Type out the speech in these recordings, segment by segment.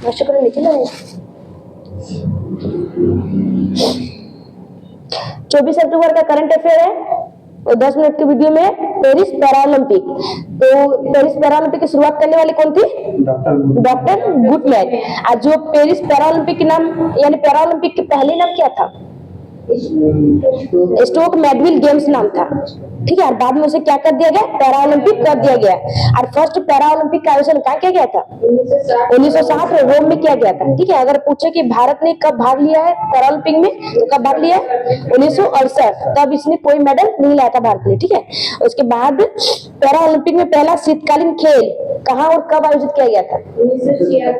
अशोक लिखिला है 24 अक्टूबर का current affair है और 10 मिनट की वीडियो में पेरिस पैरालंपिक। तो पेरिस पैरालंपिक की शुरुआत करने वाली कौन थी? Doctor Guttmann. आज जो पेरिस पैरालंपिक के नाम यानी पैरालंपिक के पहले नाम क्या था? स्टोक मैकविल गेम्स नाम था। ठीक है, और बाद में उसे क्या कर दिया गया? पैरालंपिक कर दिया गया। और फर्स्ट पैरालंपिक का आयोजन कहाँ किया गया था? 1960 रोम में किया गया था। ठीक है, अगर पूछे कि भारत ने कब भाग लिया है पैरालंपिक में, तो कब भाग लिया है? 1968। तब इसने कोई मेडल नहीं लाया था भारत ने। ठीक है, उसके बाद पैरालंपिक में पहला शीतकालीन खेल कहाँ और कब आयोजित किया गया था?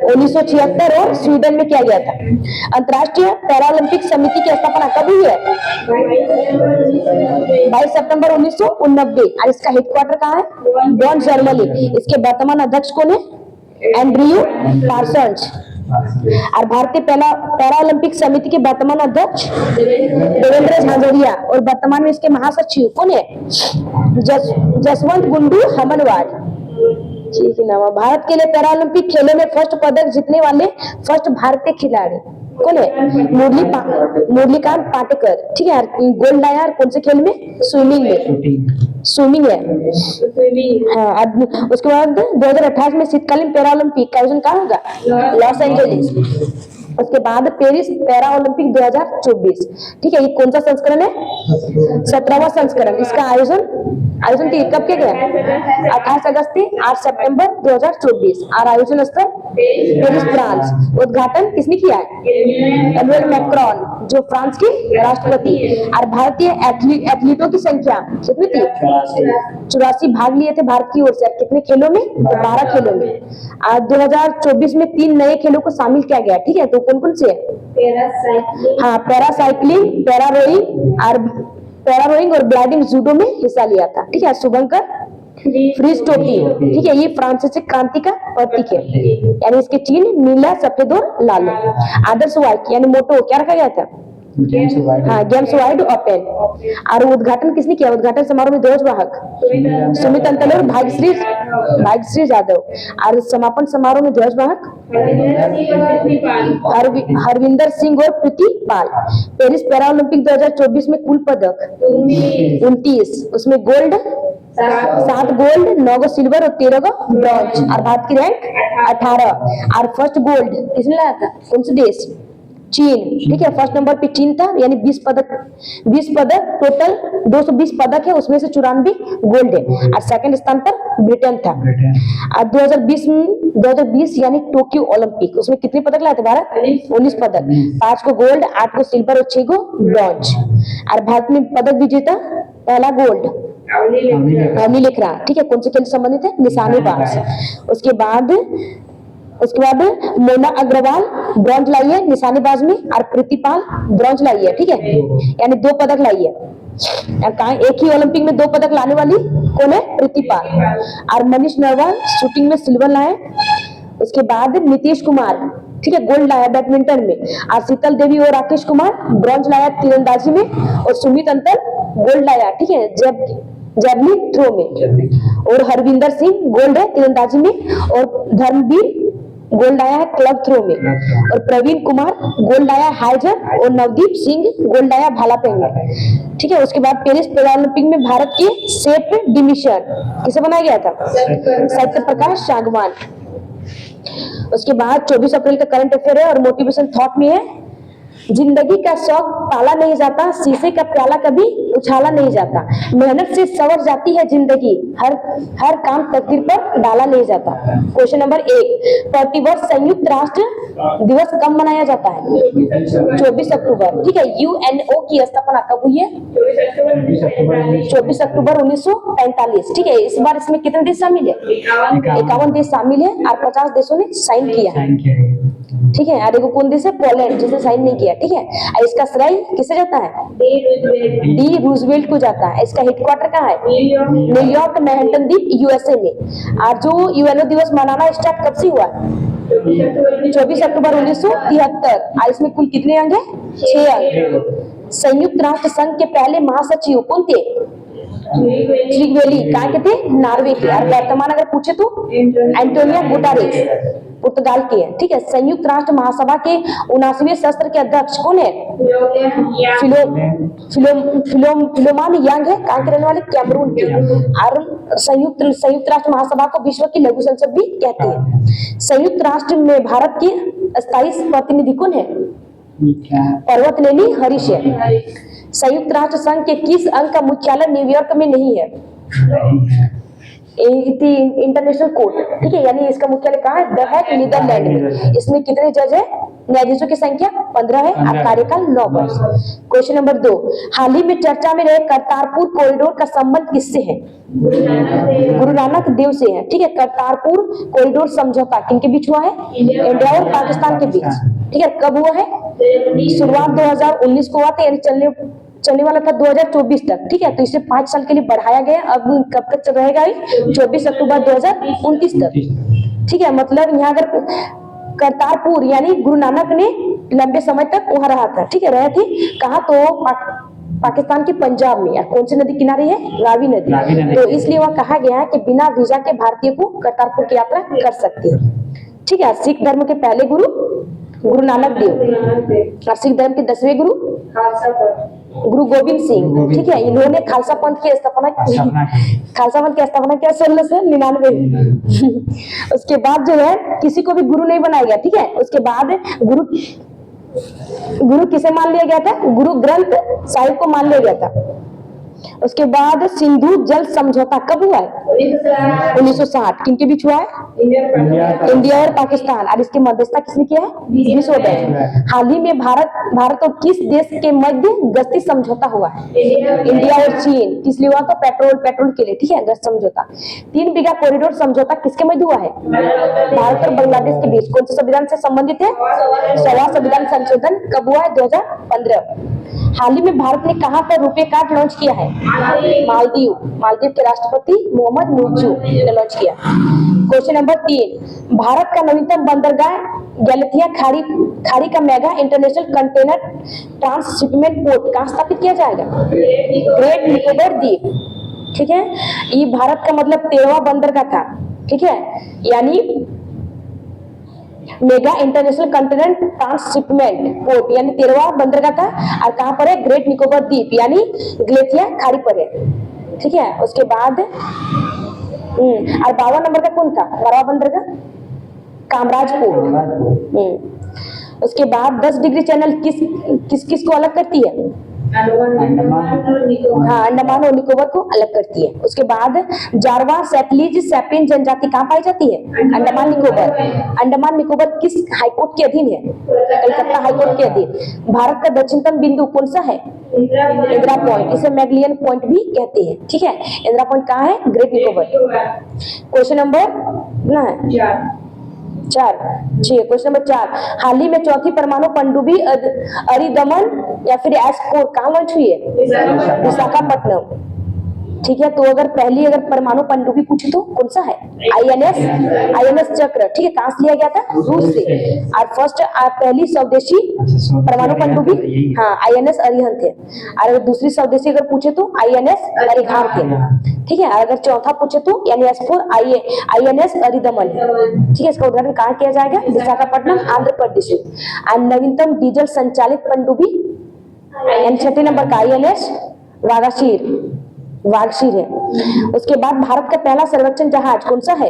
1976 और स्वीडन में किया गया था। अंतर्राष्ट्रीय पैरालंपिक समिति की स्थापना कब हुई है? 22 सितंबर 1989। और इसका हेडक्वार्टर कहाँ है? बॉन, जर्मनी। इसके वर्तमान अध्यक्ष कौन है? Andrew Parsons. और भारतीय पैरालंपिक समिति के वर्तमान अध्यक्ष देवेंद्र झांझरिया और वर्तमान में इसके महासचिव कौन है? जसवंत गुंडू हमनवार। ठीक है ना। भारत के लिए पैरालंपिक खेलों में फर्स्ट पदक जीतने वाले फर्स्ट भारतीय खिलाड़ी कौन है? मुरलीकांत पाटेकर। ठीक है, गोल्ड लाया कौन से खेल में? स्विमिंग में। स्विमिंग है। हाँ, उसके बाद 2028 में शीतकालीन पैरालंपिक का आयोजन कहाँ होगा? Los Angeles. उसके बाद पेरिस पैरा ओलंपिक 2024। ठीक है, ये कौन सा संस्करण है? 17वां संस्करण। इसका आयोजन कब किया गया? 28 अगस्त से 8 सितंबर 2024। और आयोजन स्थल पेरिस, फ्रांस। उद्घाटन किसने किया है? एम्मेनुएल मैक्रोन, जो फ्रांस के राष्ट्रपति। और भारतीय एथलीटों की संख्या कितनी थी? 84 भाग लिए थे भारत की ओर से। कितने खेलों में? 12 खेलों में। आज 2024 में 3 नए खेलों को शामिल किया गया। ठीक है, तो कौन कौन से? हाँ, पैरासाइक्लिंग, पैरारोइंग और ब्लाइंडिंग जूडो में हिस्सा लिया था। ठीक है, शुभंकर फ्रीज टोपी। ठीक है, ये फ्रांसीसी क्रांति का प्रतीक है। यानी इसके चिन्ह नीला, सफेद और लाल है। आदर्श वाइड यानी मोटो क्या रखा गया था? Games wide open. और उद्घाटन किसने किया? उद्घाटन समारोह में ध्वजवाहक सुमित अंतल और भाग्यश्री यादव। और समापन समारोह में ध्वजवाहक हरविंदर सिंह और प्रीति पाल। पेरिस पैरालंपिक 2024 में कुल पदक 29। उसमें गोल्ड 7 गोल्ड, 9 सिल्वर और 13 ब्रॉन्ज। और भारत की रैंक 18। और फर्स्ट गोल्ड किसने लाया था? कौन से देश? चीन। ठीक है, फर्स्ट नंबर पे चीन था। यानी 20 पदक टोटल 220 पदक है, उसमें से 94 गोल्ड है। और सेकंड स्थान पर ब्रिटेन था। और 2020 यानी टोक्यो ओलंपिक, उसमें कितने पदक लाए थे भारत? 19 पदक। 5 को गोल्ड, 8 को सिल्वर और 6 को ब्रॉन्ज। और भारत में पदक विजेता पहला गोल्ड अवनी लिख रहा। ठीक है, कौन से खेल से संबंधित है? निशानेबाज। उसके बाद मोना अग्रवाल ब्रॉन्ज लाई है निशानेबाज में। और प्रीतिपाल ब्रॉन्ज लाई है। ठीक है, यानी 2 पदक लाई है। एक ही ओलंपिक में 2 पदक लाने वाली कौन है? प्रीतिपाल। और मनीष नरवाल शूटिंग में सिल्वर लाए। उसके बाद नीतीश कुमार, ठीक है, गोल्ड लाया बैडमिंटन में। और शीतल देवी और राकेश कुमार ब्रॉन्ज लाया तीरंदाजी में। और सुमित अंतल गोल्ड लाया। ठीक है, जैवलिन थ्रो में। और हरविंदर सिंह गोल्ड है तीरंदाजी में। और धर्मवीर गोल्ड आया है क्लब थ्रो में। और प्रवीण कुमार गोल्ड आया हाई जंप। और नवदीप सिंह गोल्ड आया भाला फेंक में। ठीक है, उसके बाद पेरिस पैरालंपिक में भारत के सेफ डिमिशन किसे बनाया गया था? सत्य प्रकाश सांगवान। उसके बाद 24 अप्रैल का करंट अफेयर है और मोटिवेशन थॉट में है, जिंदगी का शौक पाला नहीं जाता, शीशे का प्याला कभी उछाला नहीं जाता, मेहनत से संवर जाती है जिंदगी, हर काम तकदीर पर डाला नहीं जाता। क्वेश्चन नंबर 1, प्रतिवर्ष संयुक्त राष्ट्र दिवस कब मनाया जाता है? 24 अक्टूबर। ठीक है, यूएनओ की स्थापना कब हुई है? 24 अक्टूबर 1945। ठीक है, इस बार इसमें कितने देश शामिल है? 51 देश शामिल है और 50 देशों ने साइन किया है। ठीक है, और कौन देश है? पोलैंड, जिसने साइन नहीं किया। ठीक है, इसका श्रेय किसे जाता है? डी रूजवेल्ट को जाता है। इसका हेडक्वार्टर कहाँ है? न्यूयॉर्क मैनहट्टन द्वीप यूएसए में। और जो यूएनओ दिवस मनाना स्टार्ट कब से हुआ? 24 अक्टूबर 1973। और इसमें कुल कितने अंग है? 6 अंग। संयुक्त राष्ट्र संघ के पहले महासचिव कौन थे? ट्रिगवेली। कहाँ के थे? नॉर्वे के। और वर्तमान अगर पूछे तो एंटोनियो गुटेरेस। पुर्तगाल के हैं, ठीक है। संयुक्त राष्ट्र महासभा के 79वें सत्र के अध्यक्ष कौन है? फिलोमान यांग है, कहाँ के रहने वाले? कैमरून के। और संयुक्त राष्ट्र महासभा को विश्व की लघु संसद भी कहते हैं। संयुक्त राष्ट्र में भारत की स्थायी प्रतिनिधि कौन है? पर्वतनेनी हरीश है। संयुक्त राष्ट्र संघ के किस अंग का मुख्यालय न्यूयॉर्क में नहीं है? इंटरनेशनल कोर्ट, ठीक है, यानी इसका मुख्यालय कहाँ है? द हैग, नीदरलैंड में। इसमें कितने जज है? न्यायाधीशों की संख्या 15 है और कार्यकाल 9 वर्ष। क्वेश्चन नंबर 2, हाल ही में चर्चा में रहे करतारपुर कॉरिडोर का संबंध किससे है? गुरु नानक देव से है, ठीक है। करतारपुर कॉरिडोर समझौता किनके बीच हुआ है? इंडिया और पाकिस्तान के बीच, ठीक है। कब हुआ है? शुरुआत 2019 को हुआ था, यानी चलने वाला था 2024 तक, ठीक है। तो इसे 5 साल के लिए बढ़ाया गया। अब कब तक रहेगा? 24 अक्टूबर 2029 तक, ठीक है। मतलब यहाँ अगर करतारपुर यानी गुरु नानक ने लंबे समय तक वहां रहा था, ठीक है। रहे थे कहाँ? तो पाकिस्तान के पंजाब में। कौन सी नदी किनारे है? रावी नदी। तो इसलिए वहां कहा गया है कि बिना वीजा के भारतीय को करतारपुर की यात्रा कर सकते हैं, ठीक है। सिख धर्म के पहले गुरु नानक देव और सिख धर्म के 10वें गुरु गोविंद सिंह, ठीक है। इन्होंने खालसा पंथ की स्थापना की। खालसा पंथ की स्थापना किया 1699। उसके बाद जो है किसी को भी गुरु नहीं बनाया गया, ठीक है। उसके बाद गुरु किसे मान लिया गया था? गुरु ग्रंथ साहिब को मान लिया गया था। उसके बाद सिंधु जल समझौता कब हुआ है? 1960। किनके बीच हुआ है? इंडिया और पाकिस्तान। और इसकी मध्यस्थता किसने किया है? विश्व बैंक। हाल ही में भारत और किस देश के मध्य गश्ती समझौता हुआ है? इंडिया और चीन। किस लिए हुआ? तो पेट्रोल के लिए, ठीक है, गश्त समझौता। 3 बीघा कॉरिडोर समझौता किसके मध्य हुआ है? भारत और बांग्लादेश के बीच। कौन से संविधान से संबंधित है? 16वां संविधान संशोधन कब हुआ है? 2015। हाल ही में भारत ने कहां पर रुपे कार्ड लॉन्च किया है? मालदीव के राष्ट्रपति मोहम्मद मुर्जू ने लॉन्च किया। क्वेश्चन नंबर 3, भारत का नवीनतम बंदरगाह गैलेथिया खाड़ी का mega international container transshipment port कहां स्थापित किया जाएगा? ग्रेट निकोबार द्वीप, ठीक है। ये भारत का मतलब 13वां बंदरगाह था, ठीक है। यानी mega international container transshipment port यानी 13वां बंदरगाह था। और कहां पर है? ग्रेट निकोबार द्वीप यानी गैलेथिया खाड़ी पर है, ठीक है। उसके बाद और 52 नंबर का कौन था? 12वां बंदरगाह कामराजपुर। उसके बाद 10 डिग्री चैनल किस को अलग करती है? अंडमान और निकोबार को अलग करती है। उसके बाद जारवा सैटलीज सैपियन जनजाति कहाँ पाई जाती है? अंडमान निकोबार किस हाईकोर्ट के अधीन है? कलकत्ता हाईकोर्ट के अधीन। भारत का दक्षिणतम बिंदु कौन सा है? इंदिरा पॉइंट। इसे मैगलियन पॉइंट भी कहते हैं, ठीक है। इंदिरा पॉइंट कहाँ है? Great Nicobar. Question number 4। Question number 4, हाल ही में चौथी परमाणु पनडुब्बी अरिदमन या फिर एस4 कहाँ लॉन्च हुई है? विशाखापट्टनम, ठीक है। तो अगर परमाणु पनडुब्बी पूछे तो कौन सा है? आईएनएस चक्र, ठीक है। कहां से लिया गया था? रूस से। और पहली स्वदेशी परमाणु पनडुब्बी आईएनएस अरिहंत थे। और अगर दूसरी स्वदेशी अगर पूछे तो आईएनएस अरिहांत थे, ठीक है। अगर चौथा पूछे तो यानी S4 आईएनएस अरिदमन है, ठीक है। इसका उद्घाटन कहाँ किया जाएगा? विशाखापट्टनम, आंध्र प्रदेश। और नवीनतम डीजल संचालित पनडुब्बी यानी 6 नंबर का आईएनएस वागशीर है। उसके बाद भारत का पहला सर्वेक्षण जहाज कौन सा है?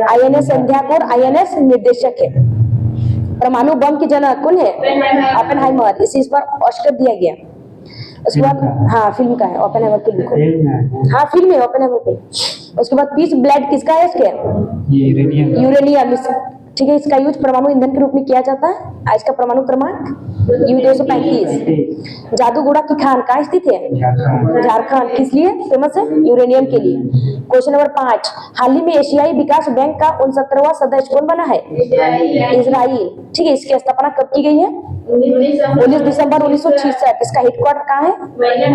आईएनएस संध्याक और आईएनएस निर्देशक है। परमाणु बम की जनक कौन है? ओपेनहाइमर। इस पर ऑस्कर दिया गया। उसके बाद फिल्म का है ओपेनहाइमर फिल्म को, फिल्म है ओपेनहाइमर फिल्म। उसके बाद पीस ब्लेड किसका है? इसके यूरेनियम, ठीक है। इसका यूज परमाणु ईंधन के रूप में किया जाता है। इसका परमाणु क्रमांक U-235। जादूगोड़ा की खान कहाँ स्थित है? झारखंड। किस लिए फेमस है? यूरेनियम के लिए। क्वेश्चन नंबर 5, हाल ही में एशियाई विकास बैंक का 69वां सदस्य कौन बना है? इजराइल, ठीक है। इसकी स्थापना कब की गई है? 19 दिसंबर 1966। इसका हेडक्वार्टर कहाँ है?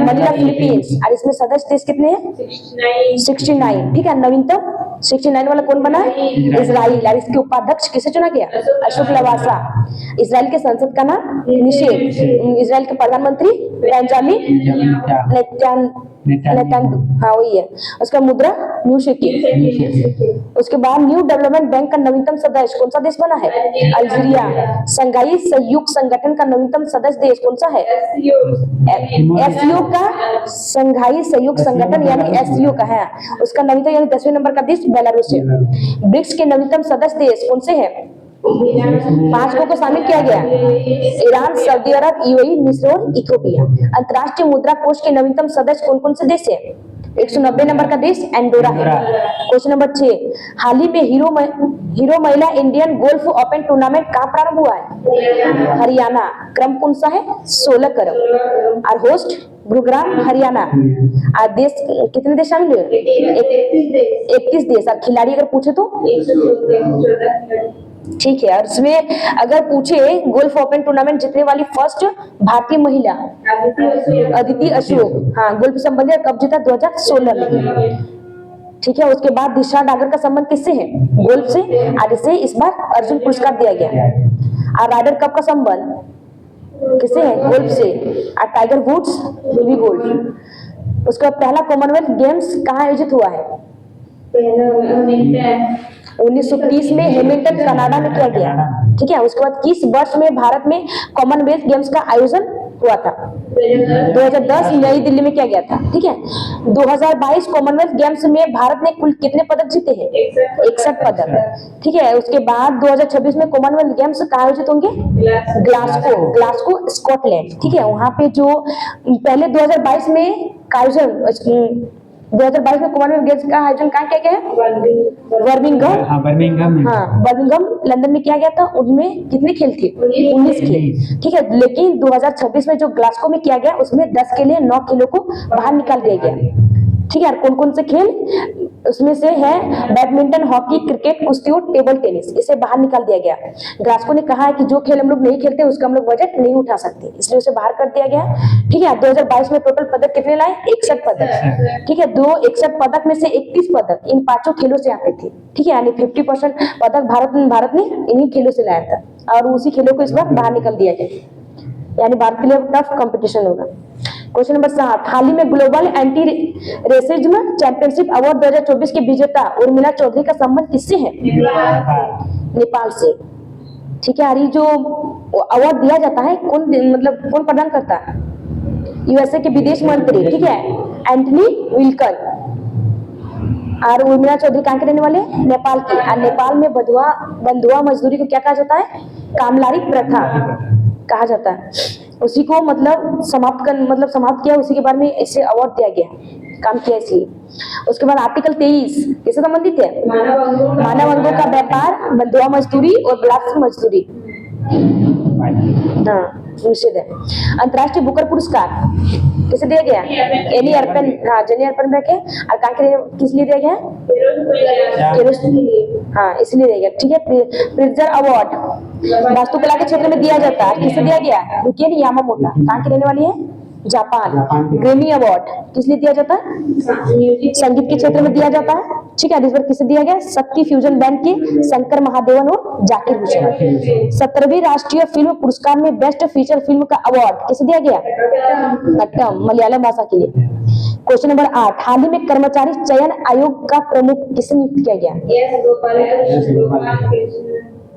Manila, Philippines. और इसमें सदस्य देश कितने हैं? 69, ठीक है। नवीनतम 69 वाला कौन बना है? इजराइल। और इसके उपाध्यक्ष किसे चुना गया? अशोक लवासा। इजराइल के संसद का नाम निषेध। इजराइल के प्रधानमंत्री बेंजामिन नेतांदू, हाँ वही है। उसका मुद्रा न्यू शेकिंग। उसके बाद न्यू डेवलपमेंट बैंक का नवीनतम सदस्य कौन सा देश बना है? अल्जीरिया। संघाई सहयोग संगठन का नवीनतम सदस्य देश कौन सा है? एससीओ का, संघाई सहयोग संगठन यानी एससीओ का है। उसका नवीनतम यानी 10वें नंबर का देश बेलारूस है। ब्रिक्स के नवीनतम सदस्य देश कौन से हैं? 5 को शामिल किया गया, ईरान, सऊदी अरब, यूएई, मिस्र और इथियोपिया। अंतर्राष्ट्रीय मुद्रा कोष के नवीनतम सदस्य कौन कौन से देश है? 190 नंबर का देश एंडोरा है। क्वेश्चन नंबर 6, हाल ही में हीरो महिला इंडियन गोल्फ ओपन टूर्नामेंट कहाँ प्रारंभ हुआ है? हरियाणा। क्रम कौन सा है? 16 क्रम। और होस्ट गुरुग्राम हरियाणा। और देश कितने देश शामिल हुए? 31 देश। और खिलाड़ी अगर पूछे तो ठीक है। और इसमें अगर पूछे गोल्फ ओपन टूर्नामेंट जीतने वाली फर्स्ट भारतीय महिला अदिति अशोक, हाँ गोल्फ संबंधी कब जीता? 2016 में। ठीक है। उसके बाद दिशा डागर का संबंध किससे है? गोल्फ से। और इसे इस बार अर्जुन पुरस्कार दिया गया। और राइडर कप का संबंध किससे है? गोल्फ से। और टाइगर वुड्स भी गोल्फ। उसका पहला कॉमनवेल्थ गेम्स कहाँ आयोजित हुआ है? 1930 में हैमिल्टन कनाडा में किया गया। ठीक है। उसके बाद किस वर्ष में भारत में कॉमनवेल्थ गेम्स का आयोजन हुआ था? 2010 नई दिल्ली में किया गया था। ठीक है। 2022 कॉमनवेल्थ गेम्स में भारत ने कुल कितने पदक जीते हैं? 61 पदक। ठीक है। उसके बाद 2026 में कॉमनवेल्थ गेम्स कहाँ आयोजित होंगे? Glasgow Scotland. ठीक है। वहां पे जो पहले 2022 में आयोजन 2022 में कॉमनवेल्थ गेम्स का आयोजन कहाँ किया गया है? बर्मिंघम लंदन में किया गया था। उनमें कितने खेल थे? 19 खेल। ठीक है। लेकिन 2026 में जो ग्लासगो में किया गया उसमें 10 के लिए 9 खेलों को बाहर निकाल दिया गया। ठीक है। कौन कौन से खेल उसमें से है? बैडमिंटन, हॉकी, क्रिकेट, कुश्ती और टेबल टेनिस। इसे बाहर निकाल दिया गया। ग्लासगो ने कहा है कि जो खेल हम लोग नहीं खेलते उसका हम लोग बजट नहीं उठा सकते, इसलिए उसे बाहर कर दिया गया। ठीक है। 2022 में टोटल पदक कितने लाए? 61 पदक। ठीक है। 61 पदक में से 31 पदक इन 5 खेलों से आते थे। ठीक है। यानी 50% पदक भारत ने इन्हीं खेलों से लाया था और उसी खेलों को इस बार बाहर निकल दिया गया। यानी भारत के लिए टफ कंपटीशन होगा। क्वेश्चन नंबर 7, हाल ही में global anti racism championship award 2024 के विजेता उर्मिला चौधरी का संबंध किससे है? नेपाल से। ठीक है। जो अवार्ड दिया जाता है कौन प्रदान करता है? यूएसए के विदेश मंत्री। ठीक है। एंटनी विल्कर। और उर्मिला चौधरी कहाँ के रहने वाले? नेपाल की। और नेपाल में बंधुआ मजदूरी को क्या कहा जाता है? कामलारी प्रथा कहा जाता है। उसी को समाप्त किया, उसी के बारे में इसे अवार्ड दिया गया, काम किया इसलिए। उसके बाद आर्टिकल 23 किससे संबंधित है? मानव अंगों का व्यापार, बंधुआ मजदूरी और बलात्कार मजदूरी निषेध है। अंतर्राष्ट्रीय बुकर पुरस्कार किसे दिया गया? जेनी अर्पनबेक है। और कहाँ के किस लिए दिया गया? इसलिए दिया गया। ठीक है। प्रिट्जर अवार्ड वास्तुकला के क्षेत्र में दिया जाता है, किसे दिया गया? रुकिए यामामोटा, कहाँ की रहने वाली है? जापान। ग्रैमी अवार्ड किस लिए दिया जाता है? संगीत के क्षेत्र में दिया जाता है। ठीक है। इस बार किसे दिया गया? शक्ति फ्यूजन बैंड के शंकर महादेवन और जाकिर हुसैन। 17वीं राष्ट्रीय फिल्म पुरस्कार में बेस्ट फीचर फिल्म का अवार्ड किसे दिया गया? नट्टम, मलयालम भाषा के लिए। क्वेश्चन नंबर 8, हाल ही में कर्मचारी चयन आयोग का प्रमुख किसे नियुक्त किया गया?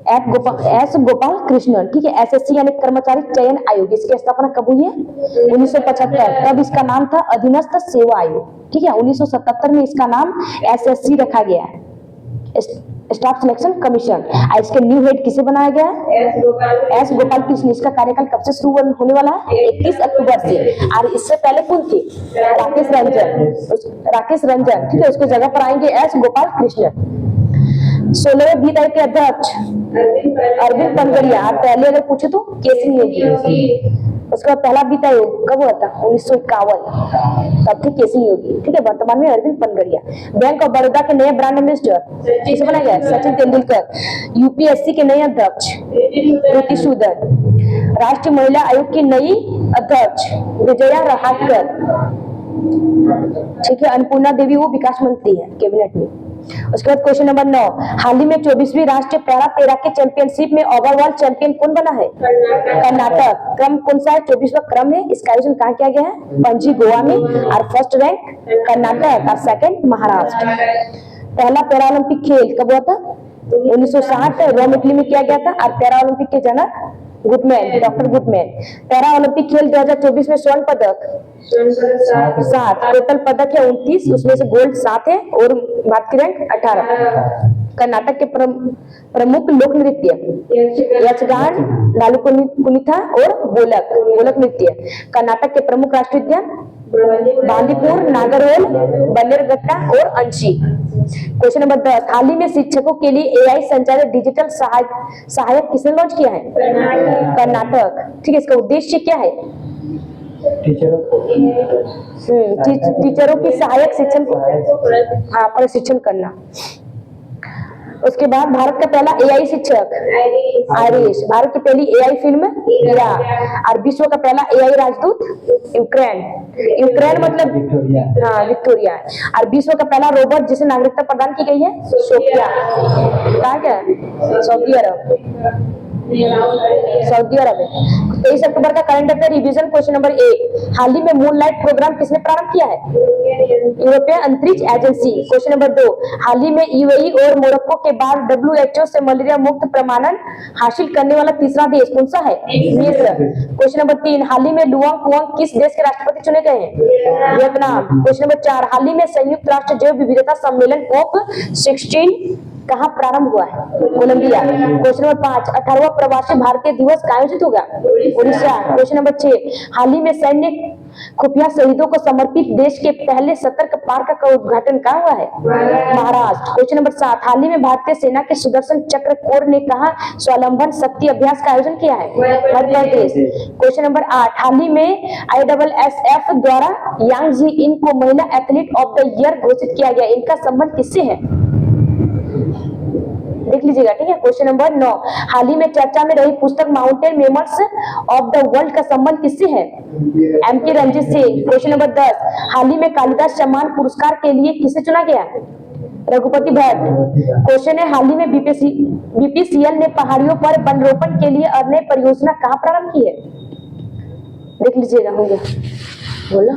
एस गोपाल कृष्णन। ठीक है। एसएससी यानी कर्मचारी चयन आयोग, इसकी स्थापना कब हुई है? 1975। तब इसका नाम था अधीनस्थ सेवा आयोग। ठीक है। 1977 में इसका नाम एसएससी रखा गया है, स्टाफ सिलेक्शन कमीशन। इसके न्यू हेड किसे बनाया गया है? एस गोपाल कृष्ण। इसका कार्यकाल कब से शुरू होने वाला है? 31 अक्टूबर से। और इससे पहले कौन थे? राकेश रंजन। ठीक है। उसकी जगह पर आएंगे एस गोपाल कृष्ण। 16वें वित्त आयोग के अध्यक्ष अरविंद पनगड़िया। पहले अगर पूछे तो केसी योगी। उसका पहला वित्त आयोग कब हुआ था? 1951, तब थे केसी योगी। ठीक है। वर्तमान में अरविंद पनगड़िया। बैंक ऑफ बड़ौदा के नए ब्रांड एम्बेसडर किसे बनाया गया? सचिन तेंदुलकर। यूपीएससी के नए अध्यक्ष प्रीति सूदन। राष्ट्रीय महिला आयोग की नई अध्यक्ष विजया रहाटकर। ठीक है। अन्नपूर्णा देवी वो विकास मंत्री है कैबिनेट में। उसके बाद क्वेश्चन नंबर 9, हाल ही में 24वीं राष्ट्रीय पैरा तैराकी चैंपियनशिप में ओवरऑल चैंपियन कौन बना है? कर्नाटक। क्रम कौन सा है? 24वां क्रम है। इसका आयोजन कहाँ किया गया है? पणजी गोवा में। और फर्स्ट रैंक कर्नाटक और सेकंड महाराष्ट्र। पहला पैरा ओलंपिक खेल कब हुआ था? 1960 रोम इटली में किया गया था। और पैरा ओलंपिक के जनक Goodman, doctor Goodman. Para Olympic खेल 2024 में स्वर्ण पदक 7, टोटल पदक है 29, उसमें से गोल्ड 7 है और भारत की रैंक 18। कर्नाटक के प्रमुख लोक नृत्य यक्षगान, नालू कुनिथा और बोलक नृत्य। कर्नाटक के प्रमुख राष्ट्रीय उद्यान बांदीपुर, नागरहोल, बन्नेरघट्टा और अंशी। क्वेश्चन नंबर 10, हाल ही में शिक्षकों के लिए एआई संचालित डिजिटल सहायक किसने लॉन्च किया है? कर्नाटक। ठीक है, इसका उद्देश्य क्या है? टीचरों की सहायक शिक्षण प्रशिक्षण करना। उसके बाद भारत का पहला एआई शिक्षक आयरिश। भारत की पहली एआई फिल्म हीरा। और विश्व का पहला एआई राजदूत यूक्रेन मतलब विक्टोरिया। और विश्व का पहला रोबोट जिसे नागरिकता प्रदान की गई है सोफिया। कहा क्या? सऊदी अरब है। 23 अक्टूबर का current affair revision. Question number 1, हाल ही में मूनलाइट प्रोग्राम किसने प्रारंभ किया है? यूरोपीय अंतरिक्ष एजेंसी। क्वेश्चन नंबर 2, हाल ही में यूएई और मोरक्को के बाद डब्ल्यूएचओ से मलेरिया मुक्त प्रमाणन हासिल करने वाला तीसरा देश कौन सा है? मिस्र। क्वेश्चन नंबर 3, हाल ही में लुआंग कुआंग किस देश के राष्ट्रपति चुने गए हैं? वियतनाम। क्वेश्चन नंबर 4, हाल ही में संयुक्त राष्ट्र जैव विविधता सम्मेलन COP16 कहाँ प्रारंभ हुआ है? कोलंबिया। क्वेश्चन नंबर 5, 18वां प्रवासी भारतीय दिवस कहाँ आयोजित होगा? उड़ीसा। क्वेश्चन नंबर 6, हाल ही में सैन्य खुफिया शहीदों को समर्पित देश के पहले सतर्क पार्क का उद्घाटन कहाँ हुआ है? महाराष्ट्र। क्वेश्चन नंबर 7, हाल ही में भारतीय सेना के सुदर्शन चक्र कोर ने कहा स्वावलंबन शक्ति अभ्यास का आयोजन किया है? मध्य प्रदेश। क्वेश्चन नंबर 8, हाल ही में ISSF द्वारा यांग जी इन को महिला एथलीट ऑफ द ईयर घोषित किया गया। इनका संबंध किससे है? देख लीजिएगा। ठीक है, क्वेश्चन नंबर 9, हाल ही में चर्चा में रही पुस्तक mountain mammals of the world का संबंध किससे है? MK Ranjit Singh. Question number 10, हाल ही में कालिदास सम्मान पुरस्कार के लिए किसे चुना गया? रघुपति भट्ट। क्वेश्चन है, हाल ही में BPCL ने पहाड़ियों पर वनरोपण के लिए अनय परियोजना कहाँ प्रारंभ की है? देख लीजिएगा। हो गया, बोलो।